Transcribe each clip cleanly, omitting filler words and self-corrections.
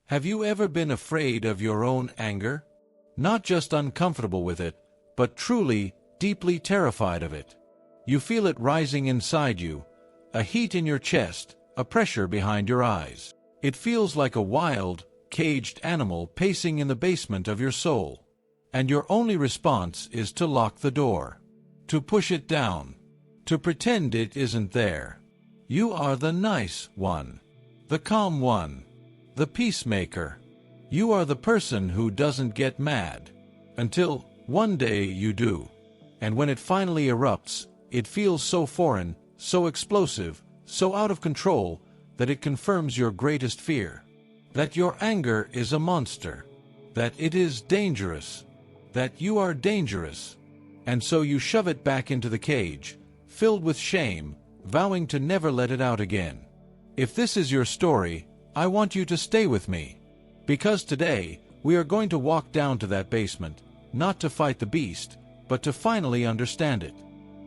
Have you ever been afraid of your own anger? Not just uncomfortable with it, but truly, deeply terrified of it. You feel it rising inside you, a heat in your chest, a pressure behind your eyes. It feels like a wild, caged animal pacing in the basement of your soul. And your only response is to lock the door, to push it down, to pretend it isn't there. You are the nice one, the calm one, the peacemaker. You are the person who doesn't get mad, until one day you do. And when it finally erupts, it feels so foreign, so explosive, so out of control, that it confirms your greatest fear. That your anger is a monster. That it is dangerous. That you are dangerous. And so you shove it back into the cage, filled with shame, vowing to never let it out again. If this is your story, I want you to stay with me. Because today, we are going to walk down to that basement, not to fight the beast, but to finally understand it.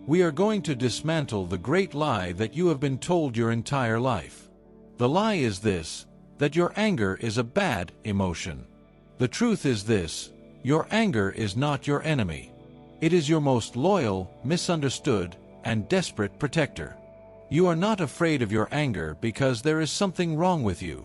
We are going to dismantle the great lie that you have been told your entire life. The lie is this, that your anger is a bad emotion. The truth is this, your anger is not your enemy. It is your most loyal, misunderstood, and desperate protector. You are not afraid of your anger because there is something wrong with you.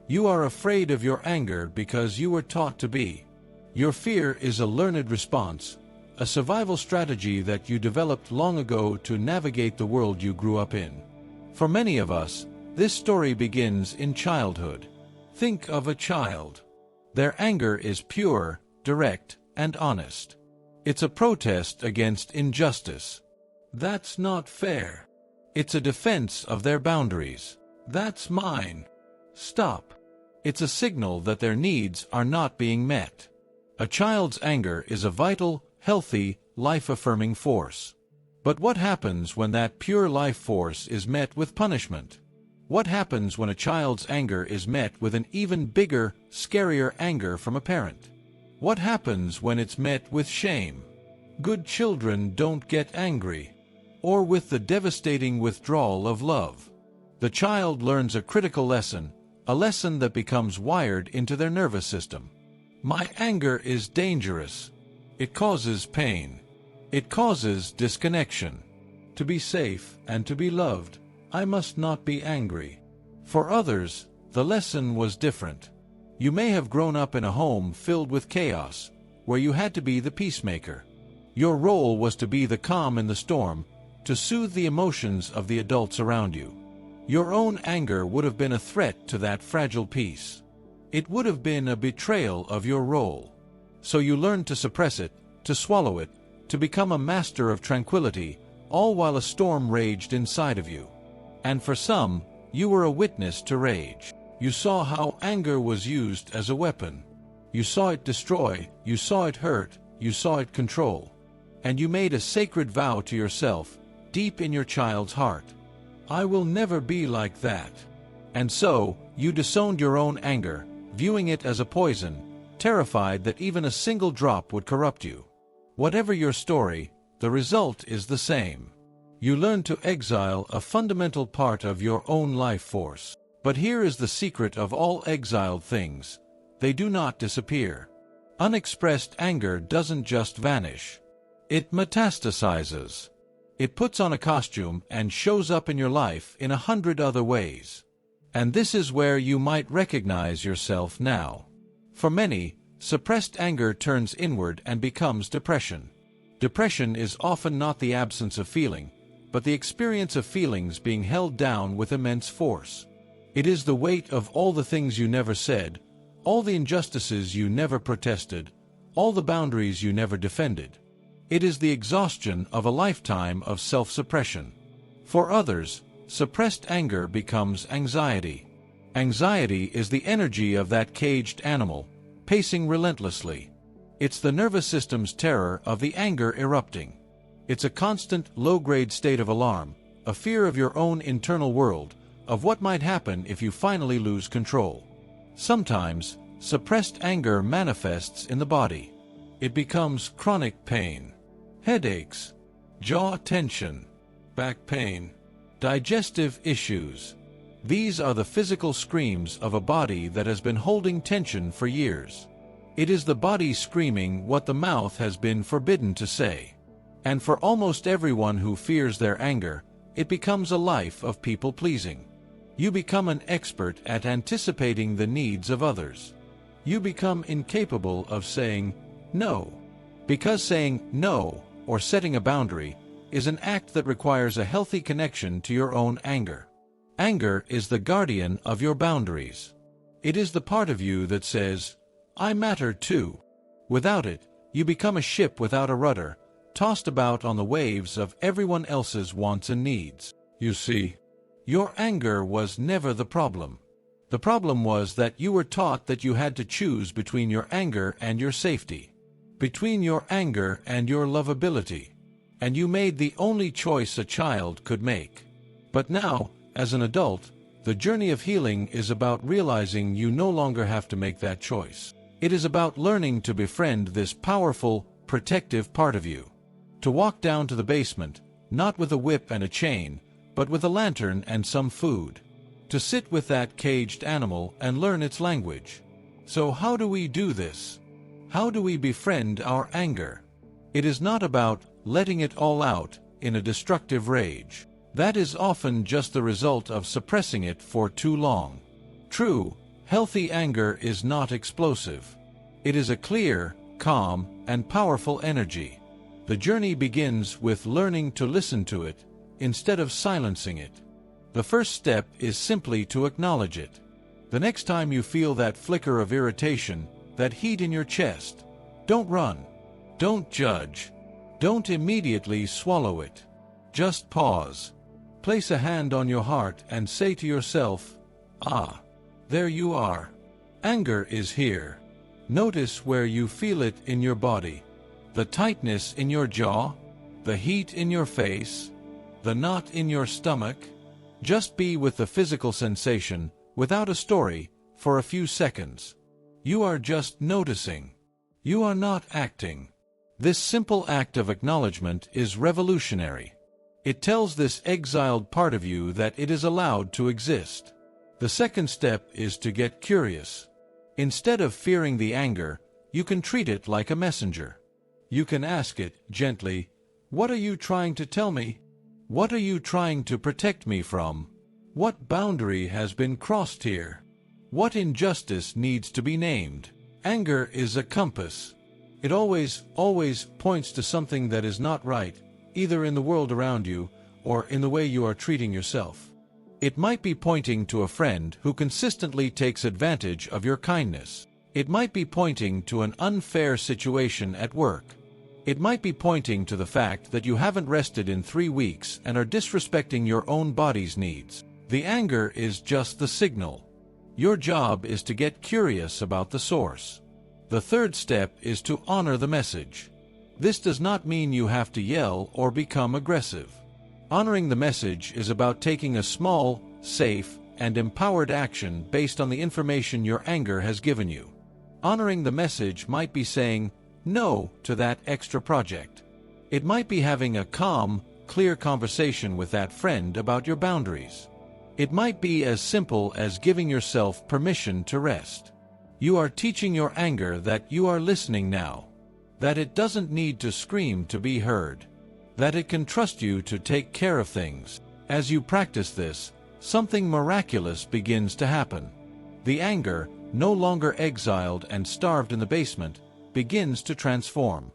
You are afraid of your anger because you were taught to be. Your fear is a learned response, a survival strategy that you developed long ago to navigate the world you grew up in. For many of us, this story begins in childhood. Think of a child. Their anger is pure, direct, and honest. It's a protest against injustice. That's not fair. It's a defense of their boundaries. That's mine. Stop. It's a signal that their needs are not being met. A child's anger is a vital, healthy, life-affirming force. But what happens when that pure life force is met with punishment? What happens when a child's anger is met with an even bigger, scarier anger from a parent? What happens when it's met with shame? Good children don't get angry. Or with the devastating withdrawal of love. The child learns a critical lesson, a lesson that becomes wired into their nervous system. My anger is dangerous. It causes pain. It causes disconnection. To be safe and to be loved, I must not be angry. For others, the lesson was different. You may have grown up in a home filled with chaos, where you had to be the peacemaker. Your role was to be the calm in the storm, to soothe the emotions of the adults around you. Your own anger would have been a threat to that fragile peace. It would have been a betrayal of your role. So you learned to suppress it, to swallow it, to become a master of tranquility, all while a storm raged inside of you. And for some, you were a witness to rage. You saw how anger was used as a weapon. You saw it destroy, you saw it hurt, you saw it control. And you made a sacred vow to yourself, deep in your child's heart. I will never be like that. And so, you disowned your own anger, viewing it as a poison, terrified that even a single drop would corrupt you. Whatever your story, the result is the same. You learn to exile a fundamental part of your own life force. But here is the secret of all exiled things. They do not disappear. Unexpressed anger doesn't just vanish. It metastasizes. It puts on a costume and shows up in your life in 100 other ways. And this is where you might recognize yourself now. For many, suppressed anger turns inward and becomes depression. Depression is often not the absence of feeling, but the experience of feelings being held down with immense force. It is the weight of all the things you never said, all the injustices you never protested, all the boundaries you never defended. It is the exhaustion of a lifetime of self-suppression. For others, suppressed anger becomes anxiety. Anxiety is the energy of that caged animal, pacing relentlessly. It's the nervous system's terror of the anger erupting. It's a constant, low-grade state of alarm, a fear of your own internal world, of what might happen if you finally lose control. Sometimes, suppressed anger manifests in the body. It becomes chronic pain. Headaches, jaw tension, back pain, digestive issues. These are the physical screams of a body that has been holding tension for years. It is the body screaming what the mouth has been forbidden to say. And for almost everyone who fears their anger, it becomes a life of people-pleasing. You become an expert at anticipating the needs of others. You become incapable of saying no. Because saying no, or setting a boundary, is an act that requires a healthy connection to your own anger. Anger is the guardian of your boundaries. It is the part of you that says, I matter too. Without it, you become a ship without a rudder, tossed about on the waves of everyone else's wants and needs. You see, your anger was never the problem. The problem was that you were taught that you had to choose between your anger and your safety, between your anger and your lovability, and you made the only choice a child could make. But now, as an adult, the journey of healing is about realizing you no longer have to make that choice. It is about learning to befriend this powerful, protective part of you. To walk down to the basement, not with a whip and a chain, but with a lantern and some food. To sit with that caged animal and learn its language. So how do we do this? How do we befriend our anger? It is not about letting it all out in a destructive rage. That is often just the result of suppressing it for too long. True, healthy anger is not explosive. It is a clear, calm, and powerful energy. The journey begins with learning to listen to it instead of silencing it. The first step is simply to acknowledge it. The next time you feel that flicker of irritation, that heat in your chest, don't run. Don't judge. Don't immediately swallow it. Just pause. Place a hand on your heart and say to yourself, ah, there you are. Anger is here. Notice where you feel it in your body. The tightness in your jaw, the heat in your face, the knot in your stomach. Just be with the physical sensation, without a story, for a few seconds. You are just noticing. You are not acting. This simple act of acknowledgement is revolutionary. It tells this exiled part of you that it is allowed to exist. The second step is to get curious. Instead of fearing the anger, you can treat it like a messenger. You can ask it gently, what are you trying to tell me? What are you trying to protect me from? What boundary has been crossed here? What injustice needs to be named? Anger is a compass. It always points to something that is not right, either in the world around you or in the way you are treating yourself. It might be pointing to a friend who consistently takes advantage of your kindness. It might be pointing to an unfair situation at work. It might be pointing to the fact that you haven't rested in 3 weeks and are disrespecting your own body's needs. The anger is just the signal. Your job is to get curious about the source. The third step is to honor the message. This does not mean you have to yell or become aggressive. Honoring the message is about taking a small, safe, and empowered action based on the information your anger has given you. Honoring the message might be saying no to that extra project. It might be having a calm, clear conversation with that friend about your boundaries. It might be as simple as giving yourself permission to rest. You are teaching your anger that you are listening now, that it doesn't need to scream to be heard, that it can trust you to take care of things. As you practice this, something miraculous begins to happen. The anger, no longer exiled and starved in the basement, begins to transform.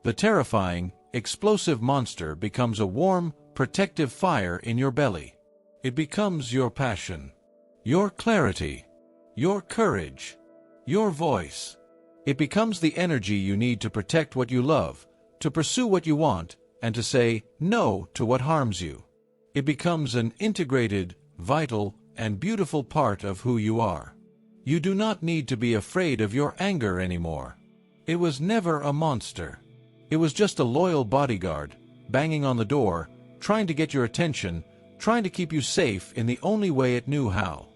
The terrifying, explosive monster becomes a warm, protective fire in your belly. It becomes your passion, your clarity, your courage, your voice. It becomes the energy you need to protect what you love, to pursue what you want, and to say no to what harms you. It becomes an integrated, vital, and beautiful part of who you are. You do not need to be afraid of your anger anymore. It was never a monster. It was just a loyal bodyguard, banging on the door, trying to get your attention, trying to keep you safe in the only way it knew how.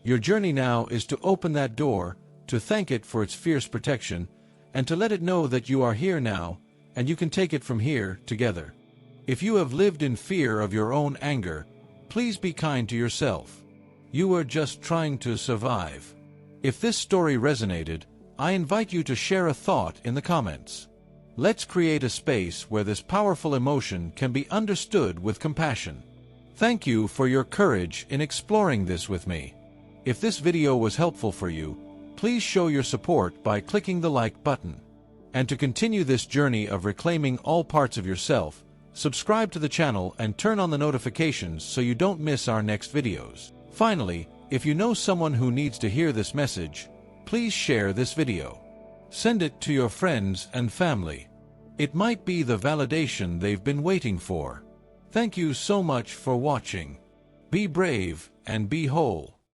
Your journey now is to open that door, to thank it for its fierce protection, and to let it know that you are here now, and you can take it from here together. If you have lived in fear of your own anger, please be kind to yourself. You are just trying to survive. If this story resonated, I invite you to share a thought in the comments. Let's create a space where this powerful emotion can be understood with compassion. Thank you for your courage in exploring this with me. If this video was helpful for you, please show your support by clicking the like button. And to continue this journey of reclaiming all parts of yourself, subscribe to the channel and turn on the notifications so you don't miss our next videos. Finally, if you know someone who needs to hear this message, please share this video. Send it to your friends and family. It might be the validation they've been waiting for. Thank you so much for watching. Be brave and be whole.